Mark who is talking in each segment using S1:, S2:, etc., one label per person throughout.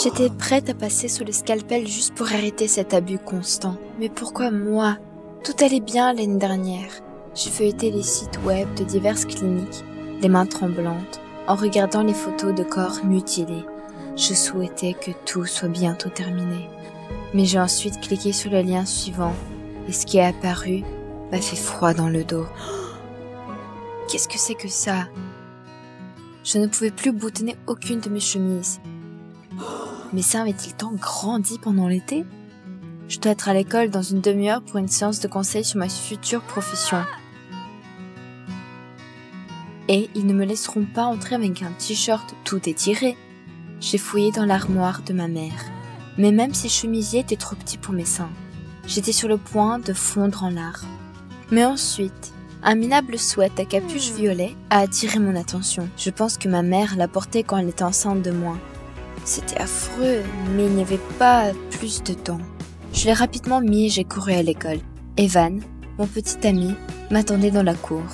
S1: J'étais prête à passer sous le scalpel juste pour arrêter cet abus constant. Mais pourquoi moi? Tout allait bien l'année dernière. J'ai feuilleté les sites web de diverses cliniques, les mains tremblantes, en regardant les photos de corps mutilés. Je souhaitais que tout soit bientôt terminé. Mais j'ai ensuite cliqué sur le lien suivant, et ce qui est apparu m'a fait froid dans le dos. Qu'est-ce que c'est que ça? Je ne pouvais plus boutonner aucune de mes chemises. Mes seins avaient-ils tant grandi pendant l'été? Je dois être à l'école dans une demi-heure pour une séance de conseil sur ma future profession. Et ils ne me laisseront pas entrer avec un t-shirt tout étiré. J'ai fouillé dans l'armoire de ma mère. Mais même ces chemisiers étaient trop petits pour mes seins. J'étais sur le point de fondre en larmes. Mais ensuite, un minable sweat à capuche violet a attiré mon attention. Je pense que ma mère l'a porté quand elle était enceinte de moi. C'était affreux, mais il n'y avait pas plus de temps. Je l'ai rapidement mis et j'ai couru à l'école. Evan, mon petit ami, m'attendait dans la cour.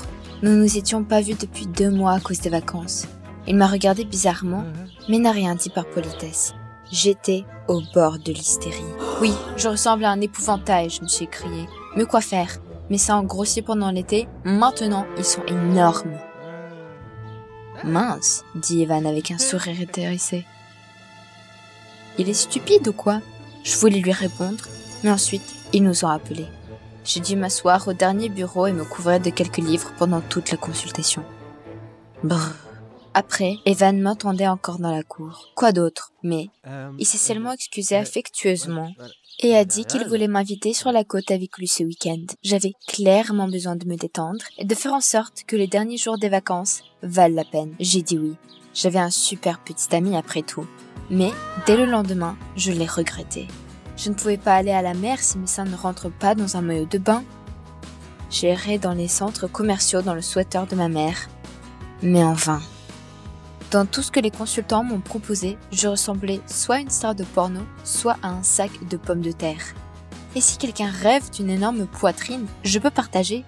S1: Nous nous étions pas vus depuis 2 mois à cause des vacances. Il m'a regardé bizarrement, mais n'a rien dit par politesse. J'étais au bord de l'hystérie. Oui, je ressemble à un épouvantail, je me suis écriée. Mais quoi faire? Mes seins ont grossi pendant l'été, maintenant ils sont énormes. Mince, dit Evan avec un sourire intéressé. Il est stupide ou quoi? Je voulais lui répondre, mais ensuite, ils nous ont appelés. J'ai dû m'asseoir au dernier bureau et me couvrir de quelques livres pendant toute la consultation. Brrr. Après, Evan m'attendait encore dans la cour. Quoi d'autre? Mais il s'est seulement excusé affectueusement et a dit qu'il voulait m'inviter sur la côte avec lui ce week-end. J'avais clairement besoin de me détendre et de faire en sorte que les derniers jours des vacances valent la peine. J'ai dit oui. J'avais un super petit ami après tout. Mais, dès le lendemain, je l'ai regretté. Je ne pouvais pas aller à la mer si mes seins ne rentrent pas dans un maillot de bain. J'ai erré dans les centres commerciaux dans le sweater de ma mère. Mais en vain. Dans tout ce que les consultants m'ont proposé, je ressemblais soit à une star de porno, soit à un sac de pommes de terre. Et si quelqu'un rêve d'une énorme poitrine, je peux partager.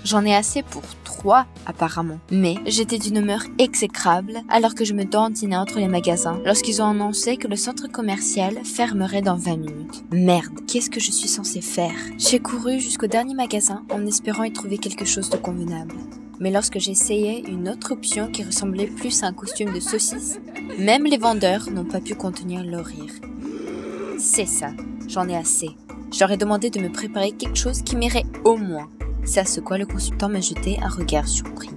S1: J'en ai assez pour 3 apparemment. Mais j'étais d'une humeur exécrable alors que je me dandinais entre les magasins lorsqu'ils ont annoncé que le centre commercial fermerait dans 20 minutes. Merde, qu'est-ce que je suis censée faire? J'ai couru jusqu'au dernier magasin en espérant y trouver quelque chose de convenable. Mais lorsque j'essayais une autre option qui ressemblait plus à un costume de saucisse, même les vendeurs n'ont pas pu contenir leur rire. C'est ça, j'en ai assez. J'aurais demandé de me préparer quelque chose qui m'irait au moins. C'est à ce quoi le consultant m'a jeté un regard surpris.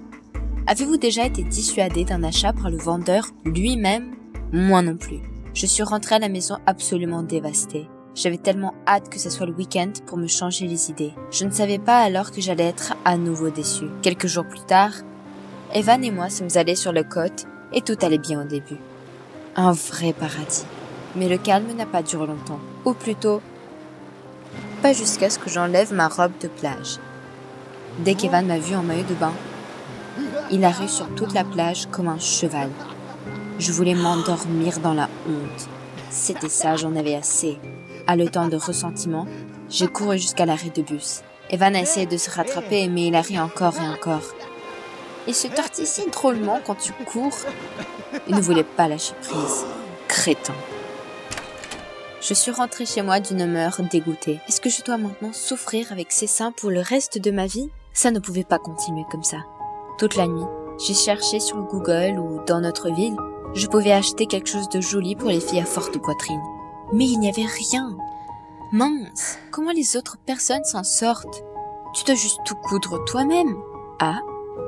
S1: Avez-vous déjà été dissuadé d'un achat par le vendeur lui-même? Moi non plus. Je suis rentrée à la maison absolument dévastée. J'avais tellement hâte que ce soit le week-end pour me changer les idées. Je ne savais pas alors que j'allais être à nouveau déçue. Quelques jours plus tard, Evan et moi sommes allés sur le côte et tout allait bien au début. Un vrai paradis. Mais le calme n'a pas duré longtemps. Ou plutôt, pas jusqu'à ce que j'enlève ma robe de plage. Dès qu'Evan m'a vu en maillot de bain, il a ru sur toute la plage comme un cheval. Je voulais m'endormir dans la honte. C'était ça, j'en avais assez. Haletant de ressentiment, j'ai couru jusqu'à l'arrêt de bus. Evan a essayé de se rattraper, mais il a ri encore et encore. Il se tortille si drôlement quand tu cours. Il ne voulait pas lâcher prise. Crétin. Je suis rentrée chez moi d'une humeur dégoûtée. Est-ce que je dois maintenant souffrir avec ces seins pour le reste de ma vie? Ça ne pouvait pas continuer comme ça. Toute la nuit, j'ai cherché sur Google ou dans notre ville. Je pouvais acheter quelque chose de joli pour les filles à forte poitrine. Mais il n'y avait rien. Mince, comment les autres personnes s'en sortent? Tu dois juste tout coudre toi-même. Ah,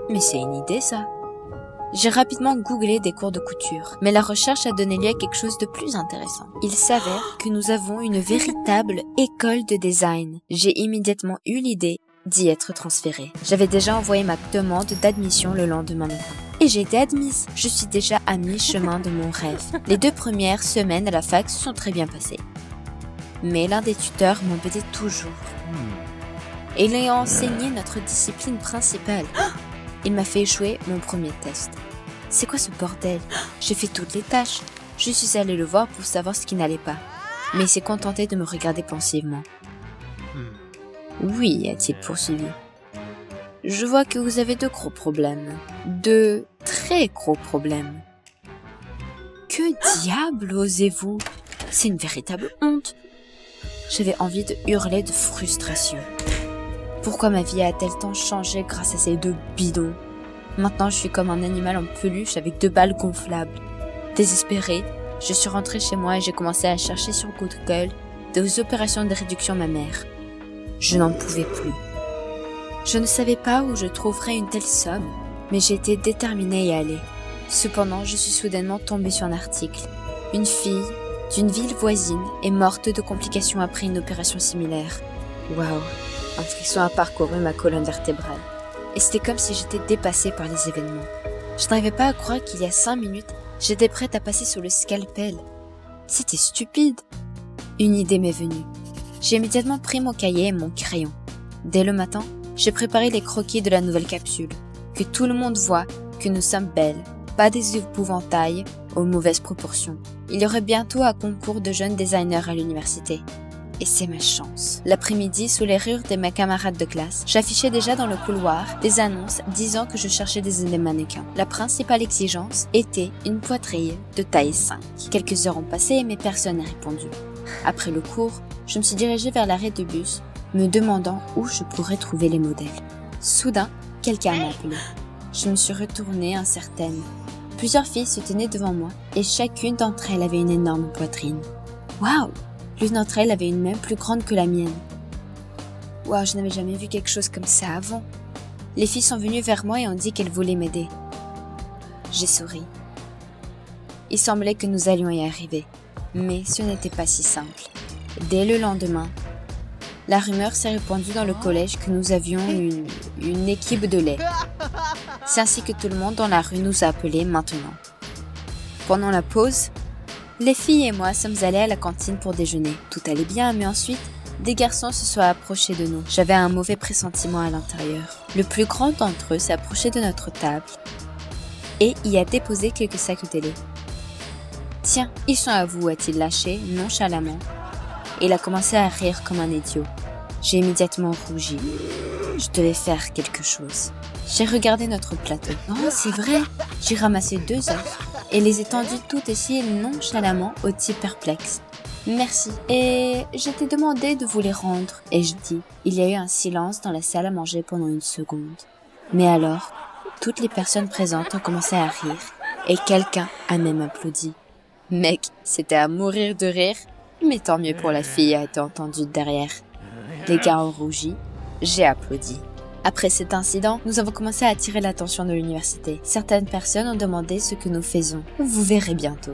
S1: mais c'est une idée ça. J'ai rapidement googlé des cours de couture, mais la recherche a donné lieu à quelque chose de plus intéressant. Il s'avère que nous avons une véritable école de design. J'ai immédiatement eu l'idée d'y être transférée. J'avais déjà envoyé ma demande d'admission le lendemain matin. Et j'ai été admise. Je suis déjà à mi-chemin de mon rêve. Les 2 premières semaines à la fac se sont très bien passées. Mais l'un des tuteurs m'embêtait toujours. Il ayant enseigné notre discipline principale, il m'a fait échouer mon premier test. C'est quoi ce bordel? J'ai fait toutes les tâches. Je suis allée le voir pour savoir ce qui n'allait pas. Mais il s'est contenté de me regarder pensivement. Oui, a-t-il poursuivi. Je vois que vous avez de gros problèmes. De très gros problèmes. Que diable osez-vous? C'est une véritable honte. J'avais envie de hurler de frustration. Pourquoi ma vie a-t-elle tant changé grâce à ces deux bidons? Maintenant, je suis comme un animal en peluche avec 2 balles gonflables. Désespérée, je suis rentrée chez moi et j'ai commencé à chercher sur Google des opérations de réduction mammaire. Je n'en pouvais plus. Je ne savais pas où je trouverais une telle somme, mais j'étais déterminée à y aller. Cependant, je suis soudainement tombée sur un article. Une fille d'une ville voisine est morte de complications après une opération similaire. Waouh, un frisson a parcouru ma colonne vertébrale. Et c'était comme si j'étais dépassée par les événements. Je n'arrivais pas à croire qu'il y a 5 minutes, j'étais prête à passer sous le scalpel. C'était stupide. Une idée m'est venue. J'ai immédiatement pris mon cahier et mon crayon. Dès le matin, j'ai préparé les croquis de la nouvelle capsule. Que tout le monde voit que nous sommes belles, pas des épouvantails aux mauvaises proportions. Il y aurait bientôt un concours de jeunes designers à l'université. Et c'est ma chance. L'après-midi, sous les rires de mes camarades de classe, j'affichais déjà dans le couloir des annonces disant que je cherchais des mannequins. La principale exigence était une poitrine de taille 5. Quelques heures ont passé, mais personne n'a répondu. Après le cours, je me suis dirigée vers l'arrêt de bus, me demandant où je pourrais trouver les modèles. Soudain, quelqu'un m'a appelé. Je me suis retournée incertaine. Plusieurs filles se tenaient devant moi et chacune d'entre elles avait une énorme poitrine. Waouh! L'une d'entre elles avait une main plus grande que la mienne. Waouh, je n'avais jamais vu quelque chose comme ça avant. Les filles sont venues vers moi et ont dit qu'elles voulaient m'aider. J'ai souri. Il semblait que nous allions y arriver, mais ce n'était pas si simple. Dès le lendemain, la rumeur s'est répandue dans le collège que nous avions une équipe de lait. C'est ainsi que tout le monde dans la rue nous a appelés maintenant. Pendant la pause, les filles et moi sommes allés à la cantine pour déjeuner. Tout allait bien, mais ensuite, des garçons se sont approchés de nous. J'avais un mauvais pressentiment à l'intérieur. Le plus grand d'entre eux s'est approché de notre table et y a déposé quelques sacs de lait. « Tiens, ils sont à vous », a-t-il lâché nonchalamment. Et il a commencé à rire comme un idiot. J'ai immédiatement rougi. Je devais faire quelque chose. J'ai regardé notre plateau. Oh, c'est vrai, j'ai ramassé 2 œufs et les ai tendus tout aussi nonchalamment au type perplexe. Merci. Et je t'ai demandé de vous les rendre. Ai-je dit. Il y a eu un silence dans la salle à manger pendant 1 seconde. Mais alors, toutes les personnes présentes ont commencé à rire et quelqu'un a même applaudi. Mec, c'était à mourir de rire, mais tant mieux pour la fille a été entendue derrière. Les gars ont rougi, j'ai applaudi. Après cet incident, nous avons commencé à attirer l'attention de l'université. Certaines personnes ont demandé ce que nous faisons. Vous verrez bientôt.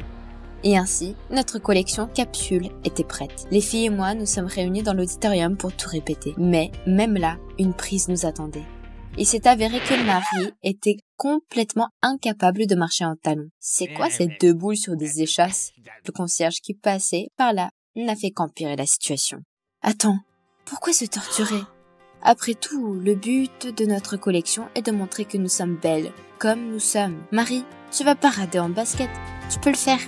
S1: Et ainsi, notre collection capsule était prête. Les filles et moi nous sommes réunis dans l'auditorium pour tout répéter. Mais, même là, une prise nous attendait. Il s'est avéré que Marie était complètement incapable de marcher en talons. C'est quoi ces 2 boules sur des échasses? Le concierge qui passait par là n'a fait qu'empirer la situation. Attends, pourquoi se torturer? Après tout, le but de notre collection est de montrer que nous sommes belles, comme nous sommes. Marie, tu vas parader en basket, tu peux le faire.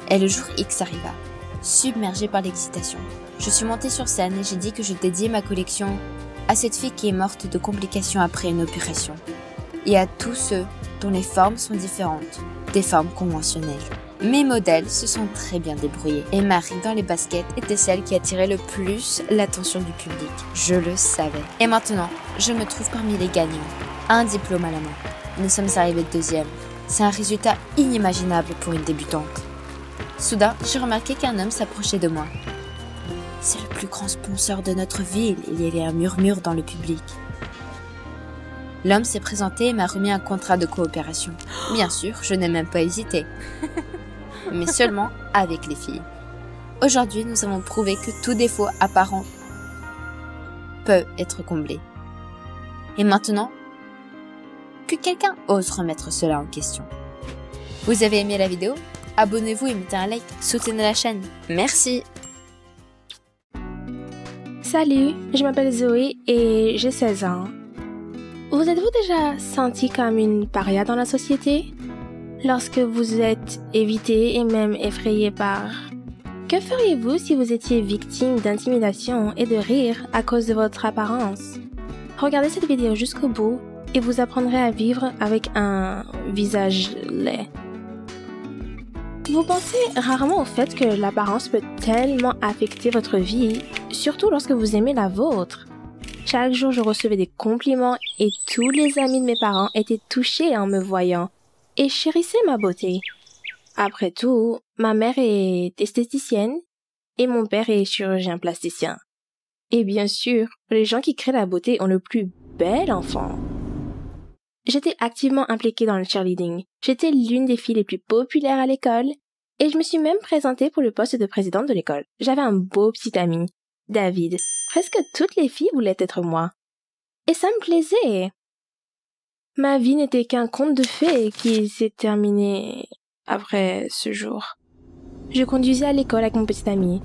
S1: Et le jour X arriva, submergée par l'excitation. Je suis montée sur scène et j'ai dit que je dédiais ma collection à cette fille qui est morte de complications après une opération, et à tous ceux dont les formes sont différentes des formes conventionnelles. Mes modèles se sont très bien débrouillés, et Marie dans les baskets était celle qui attirait le plus l'attention du public. Je le savais. Et maintenant, je me trouve parmi les gagnants, un diplôme à la main. Nous sommes arrivés 2e. C'est un résultat inimaginable pour une débutante. Soudain, j'ai remarqué qu'un homme s'approchait de moi. C'est le plus grand sponsor de notre ville, il y avait un murmure dans le public. L'homme s'est présenté et m'a remis un contrat de coopération. Bien sûr, je n'ai même pas hésité. Mais seulement avec les filles. Aujourd'hui, nous avons prouvé que tout défaut apparent peut être comblé. Et maintenant, que quelqu'un ose remettre cela en question. Vous avez aimé la vidéo? Abonnez-vous et mettez un like, soutenez la chaîne. Merci!
S2: Salut, je m'appelle Zoé et j'ai 16 ans. Vous êtes-vous déjà senti comme une paria dans la société? Lorsque vous êtes évité et même effrayé par... Que feriez-vous si vous étiez victime d'intimidation et de rire à cause de votre apparence? Regardez cette vidéo jusqu'au bout et vous apprendrez à vivre avec un visage laid. Vous pensez rarement au fait que l'apparence peut tellement affecter votre vie, surtout lorsque vous aimez la vôtre. Chaque jour, je recevais des compliments et tous les amis de mes parents étaient touchés en me voyant et chérissaient ma beauté. Après tout, ma mère est esthéticienne et mon père est chirurgien plasticien. Et bien sûr, les gens qui créent la beauté ont le plus bel enfant. J'étais activement impliquée dans le cheerleading. J'étais l'une des filles les plus populaires à l'école et je me suis même présentée pour le poste de présidente de l'école. J'avais un beau petit ami, David. Presque toutes les filles voulaient être moi. Et ça me plaisait. Ma vie n'était qu'un conte de fées qui s'est terminé après ce jour. Je conduisais à l'école avec mon petit ami.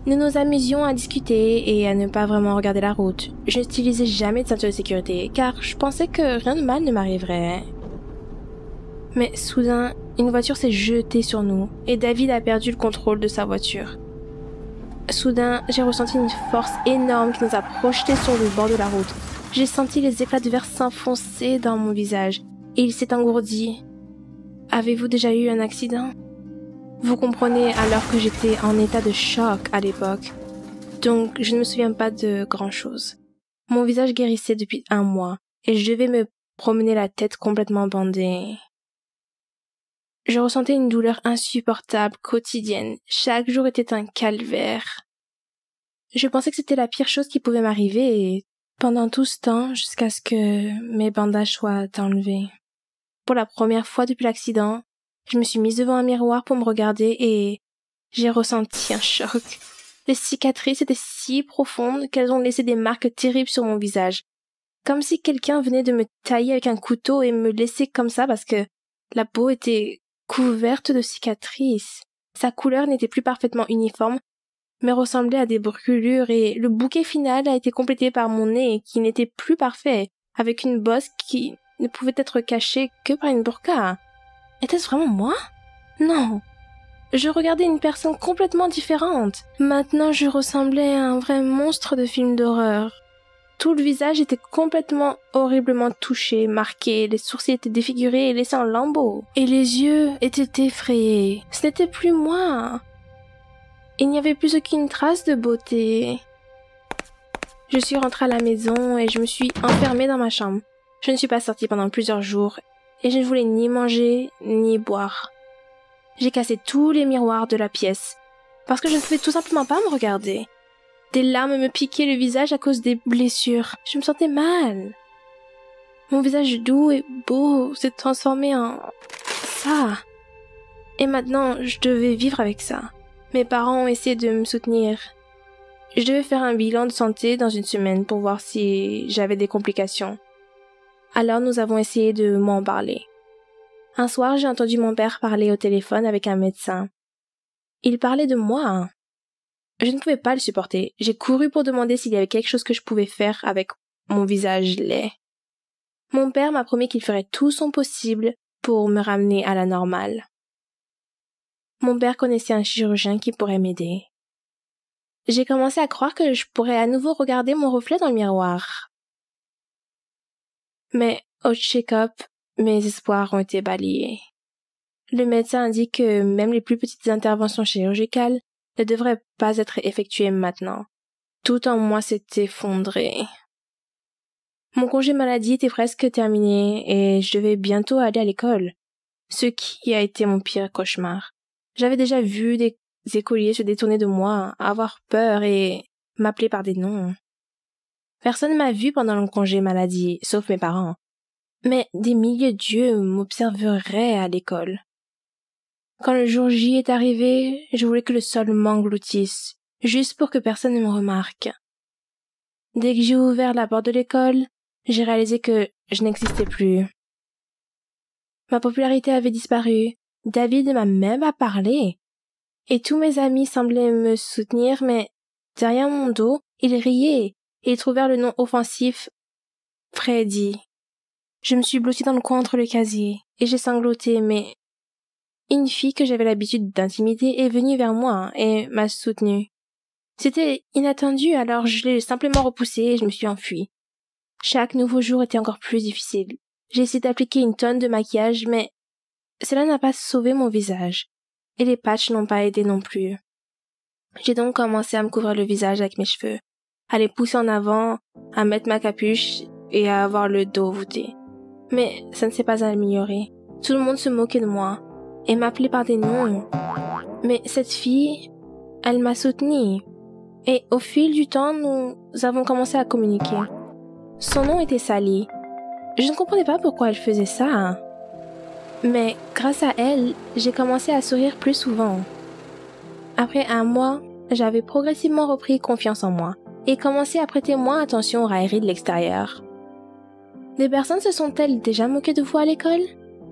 S2: Nous nous amusions à discuter et à ne pas vraiment regarder la route. Je n'utilisais jamais de ceinture de sécurité car je pensais que rien de mal ne m'arriverait. Mais soudain, une voiture s'est jetée sur nous et David a perdu le contrôle de sa voiture. Soudain, j'ai ressenti une force énorme qui nous a projetés sur le bord de la route. J'ai senti les éclats de verre s'enfoncer dans mon visage et il s'est engourdi. Avez-vous déjà eu un accident? Vous comprenez alors que j'étais en état de choc à l'époque. Donc, je ne me souviens pas de grand-chose. Mon visage guérissait depuis 1 mois et je devais me promener la tête complètement bandée. Je ressentais une douleur insupportable, quotidienne. Chaque jour était un calvaire. Je pensais que c'était la pire chose qui pouvait m'arriver et pendant tout ce temps, jusqu'à ce que mes bandages soient enlevés. Pour la première fois depuis l'accident, je me suis mise devant un miroir pour me regarder et j'ai ressenti un choc. Les cicatrices étaient si profondes qu'elles ont laissé des marques terribles sur mon visage. Comme si quelqu'un venait de me tailler avec un couteau et me laisser comme ça parce que la peau était couverte de cicatrices. Sa couleur n'était plus parfaitement uniforme, mais ressemblait à des brûlures et le bouquet final a été complété par mon nez qui n'était plus parfait, avec une bosse qui ne pouvait être cachée que par une burqa. Était-ce vraiment moi? Non. Je regardais une personne complètement différente. Maintenant, je ressemblais à un vrai monstre de film d'horreur. Tout le visage était complètement horriblement touché, marqué, les sourcils étaient défigurés et laissés en lambeaux. Et les yeux étaient effrayés. Ce n'était plus moi. Il n'y avait plus aucune trace de beauté. Je suis rentrée à la maison et je me suis enfermée dans ma chambre. Je ne suis pas sortie pendant plusieurs jours et je ne voulais ni manger ni boire. J'ai cassé tous les miroirs de la pièce parce que je ne pouvais tout simplement pas me regarder. Des larmes me piquaient le visage à cause des blessures. Je me sentais mal. Mon visage doux et beau s'est transformé en ça. Et maintenant, je devais vivre avec ça. Mes parents ont essayé de me soutenir. Je devais faire un bilan de santé dans 1 semaine pour voir si j'avais des complications. Alors nous avons essayé de m'en parler. Un soir, j'ai entendu mon père parler au téléphone avec un médecin. Il parlait de moi. Je ne pouvais pas le supporter. J'ai couru pour demander s'il y avait quelque chose que je pouvais faire avec mon visage laid. Mon père m'a promis qu'il ferait tout son possible pour me ramener à la normale. Mon père connaissait un chirurgien qui pourrait m'aider. J'ai commencé à croire que je pourrais à nouveau regarder mon reflet dans le miroir. Mais au check-up, mes espoirs ont été balayés. Le médecin indique que même les plus petites interventions chirurgicales ne devraient pas être effectuées maintenant. Tout en moi s'est effondré. Mon congé maladie était presque terminé et je devais bientôt aller à l'école, ce qui a été mon pire cauchemar. J'avais déjà vu des écoliers se détourner de moi, avoir peur et m'appeler par des noms. Personne ne m'a vu pendant le congé maladie, sauf mes parents. Mais des milliers d'yeux m'observeraient à l'école. Quand le jour J est arrivé, je voulais que le sol m'engloutisse, juste pour que personne ne me remarque. Dès que j'ai ouvert la porte de l'école, j'ai réalisé que je n'existais plus. Ma popularité avait disparu. David ne m'a même pas parlé. Et tous mes amis semblaient me soutenir, mais derrière mon dos, ils riaient et ils trouvèrent le nom offensif Freddy. Je me suis blottie dans le coin entre le casier et j'ai sangloté, mais une fille que j'avais l'habitude d'intimider est venue vers moi et m'a soutenue. C'était inattendu, alors je l'ai simplement repoussée et je me suis enfuie. Chaque nouveau jour était encore plus difficile. J'ai essayé d'appliquer une tonne de maquillage, mais cela n'a pas sauvé mon visage. Et les patchs n'ont pas aidé non plus. J'ai donc commencé à me couvrir le visage avec mes cheveux, à les pousser en avant, à mettre ma capuche et à avoir le dos voûté. Mais ça ne s'est pas amélioré. Tout le monde se moquait de moi et m'appelait par des noms. Mais cette fille, elle m'a soutenue. Et au fil du temps, nous avons commencé à communiquer. Son nom était Sally. Je ne comprenais pas pourquoi elle faisait ça. Mais grâce à elle, j'ai commencé à sourire plus souvent. Après un mois, j'avais progressivement repris confiance en moi et commencé à prêter moins attention aux railleries de l'extérieur. Des personnes se sont-elles déjà moquées de vous à l'école?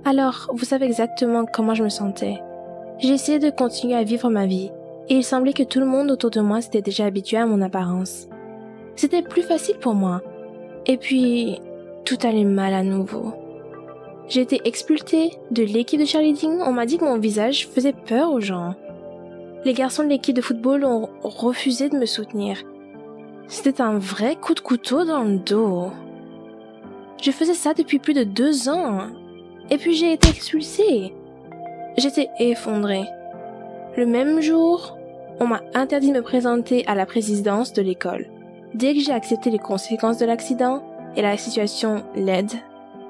S2: Alors, vous savez exactement comment je me sentais. J'ai essayé de continuer à vivre ma vie, et il semblait que tout le monde autour de moi s'était déjà habitué à mon apparence. C'était plus facile pour moi. Et puis, tout allait mal à nouveau. J'ai été expulsée de l'équipe de cheerleading. On m'a dit que mon visage faisait peur aux gens. Les garçons de l'équipe de football ont refusé de me soutenir. C'était un vrai coup de couteau dans le dos. Je faisais ça depuis plus de 2 ans. Et puis j'ai été expulsée. J'étais effondrée. Le même jour, on m'a interdit de me présenter à la présidence de l'école. Dès que j'ai accepté les conséquences de l'accident et la situation laide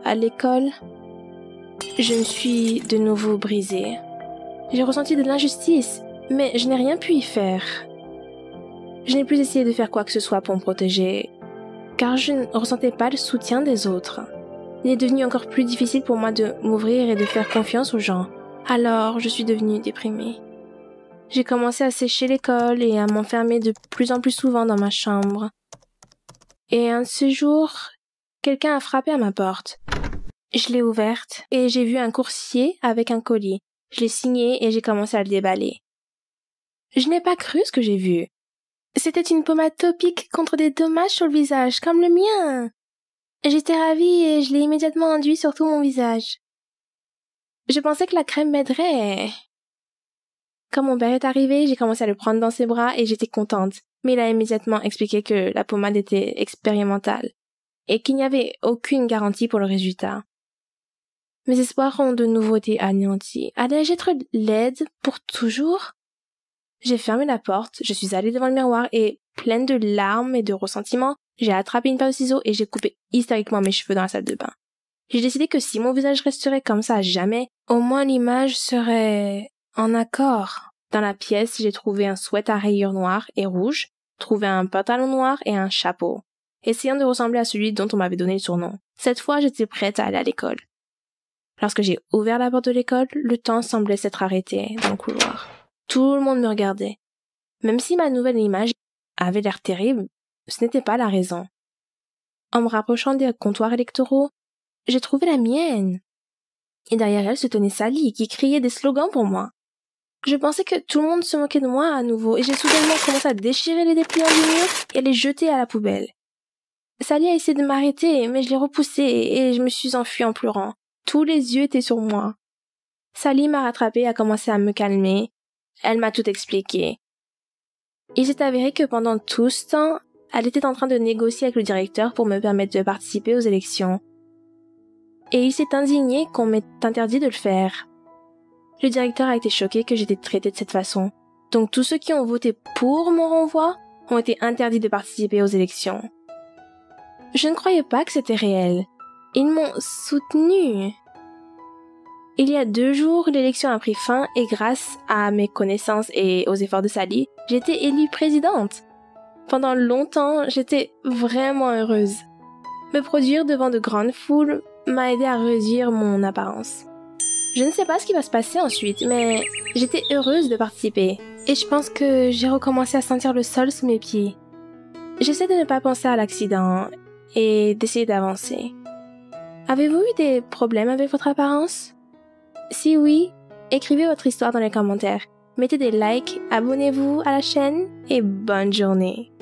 S2: à l'école, je me suis de nouveau brisée. J'ai ressenti de l'injustice, mais je n'ai rien pu y faire. Je n'ai plus essayé de faire quoi que ce soit pour me protéger, car je ne ressentais pas le soutien des autres. Il est devenu encore plus difficile pour moi de m'ouvrir et de faire confiance aux gens. Alors, je suis devenue déprimée. J'ai commencé à sécher l'école et à m'enfermer de plus en plus souvent dans ma chambre. Et un de ces jours, quelqu'un a frappé à ma porte. Je l'ai ouverte et j'ai vu un coursier avec un colis. Je l'ai signé et j'ai commencé à le déballer. Je n'ai pas cru ce que j'ai vu. C'était une pommade topique contre des dommages sur le visage, comme le mien. J'étais ravie et je l'ai immédiatement enduit sur tout mon visage. Je pensais que la crème m'aiderait. Quand mon père est arrivé, j'ai commencé à le prendre dans ses bras et j'étais contente. Mais il a immédiatement expliqué que la pommade était expérimentale et qu'il n'y avait aucune garantie pour le résultat. Mes espoirs ont de nouveau été anéantis. Allais-je être laide pour toujours? J'ai fermé la porte, je suis allée devant le miroir et, pleine de larmes et de ressentiment, j'ai attrapé une paire de ciseaux et j'ai coupé hystériquement mes cheveux dans la salle de bain. J'ai décidé que si mon visage resterait comme ça à jamais, au moins l'image serait en accord. Dans la pièce, j'ai trouvé un sweat à rayures noires et rouges, trouvé un pantalon noir et un chapeau, essayant de ressembler à celui dont on m'avait donné le surnom. Cette fois, j'étais prête à aller à l'école. Lorsque j'ai ouvert la porte de l'école, le temps semblait s'être arrêté dans le couloir. Tout le monde me regardait. Même si ma nouvelle image avait l'air terrible, ce n'était pas la raison. En me rapprochant des comptoirs électoraux, j'ai trouvé la mienne. Et derrière elle se tenait Sally, qui criait des slogans pour moi. Je pensais que tout le monde se moquait de moi à nouveau, et j'ai soudainement commencé à déchirer les dépliants du mur et à les jeter à la poubelle. Sally a essayé de m'arrêter, mais je l'ai repoussée et je me suis enfuie en pleurant. Tous les yeux étaient sur moi. Sally m'a rattrapée et a commencé à me calmer. Elle m'a tout expliqué. Il s'est avéré que pendant tout ce temps, elle était en train de négocier avec le directeur pour me permettre de participer aux élections. Et il s'est indigné qu'on m'ait interdit de le faire. Le directeur a été choqué que j'étais traitée de cette façon. Donc tous ceux qui ont voté pour mon renvoi ont été interdits de participer aux élections. Je ne croyais pas que c'était réel. Ils m'ont soutenue. Il y a 2 jours, l'élection a pris fin et grâce à mes connaissances et aux efforts de Sally, j'ai été élue présidente. Pendant longtemps, j'étais vraiment heureuse. Me produire devant de grandes foules m'a aidé à réduire mon apparence. Je ne sais pas ce qui va se passer ensuite, mais j'étais heureuse de participer. Et je pense que j'ai recommencé à sentir le sol sous mes pieds. J'essaie de ne pas penser à l'accident et d'essayer d'avancer. Avez-vous eu des problèmes avec votre apparence? Si oui, écrivez votre histoire dans les commentaires. Mettez des likes, abonnez-vous à la chaîne et bonne journée.